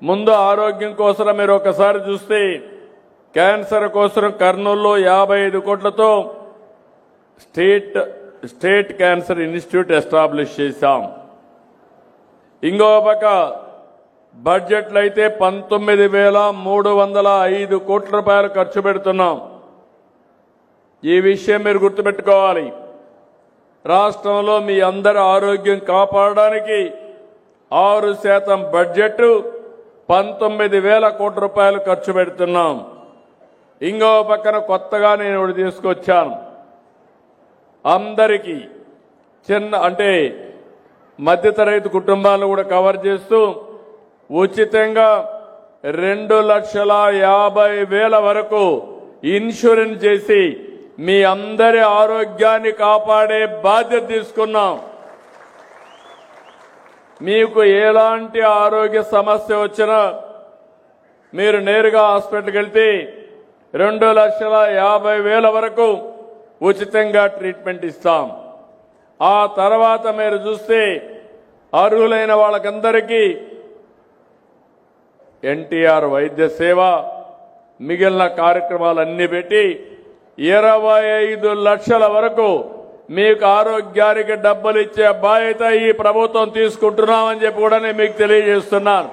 ముందు ఆరోగ్యం కోసం మీరు ఒకసారి చూస్తే క్యాన్సర్ కోసం కర్నూలులో 55 కోట్లతో స్టేట్ క్యాన్సర్ ఇన్స్టిట్యూట్ ఎస్టాబ్లిష్ చేశాం. ఇంకో పక్క బడ్జెట్లో అయితే 19,305 కోట్ల రూపాయలు ఖర్చు పెడుతున్నాం. ఈ విషయం మీరు గుర్తుపెట్టుకోవాలి. రాష్ట్రంలో మీ అందరి ఆరోగ్యం కాపాడడానికి 6% బడ్జెట్ 19,000 కోట్ల రూపాయలు ఖర్చు పెడుతున్నాం. ఇంకో పక్కన కొత్తగా నేను ఒకటి తీసుకొచ్చాను. అందరికీ అంటే మధ్యతరగతి కుటుంబాలను కూడా కవర్ చేస్తూ ఉచితంగా 2,50,000 వరకు ఇన్సూరెన్స్ చేసి మీ అందరి ఆరోగ్యాన్ని కాపాడే బాధ్యత తీసుకున్నాం. మీకు ఎలాంటి ఆరోగ్య సమస్య వచ్చినా మీరు నేరుగా హాస్పిటల్కి వెళ్తే 2,50,000 వరకు ఉచితంగా ట్రీట్మెంట్ ఇస్తాం. ఆ తర్వాత మీరు చూస్తే అర్హులైన వాళ్ళకందరికీ ఎన్టీఆర్ వైద్య సేవ మిగిలిన కార్యక్రమాలన్నీ పెట్టి 25 లక్షల వరకు మీకు ఆరోగ్యానికి డబ్బులు ఇచ్చే బాధ్యత ఈ ప్రభుత్వం తీసుకుంటున్నామని చెప్పి కూడా నేను మీకు తెలియజేస్తున్నాను.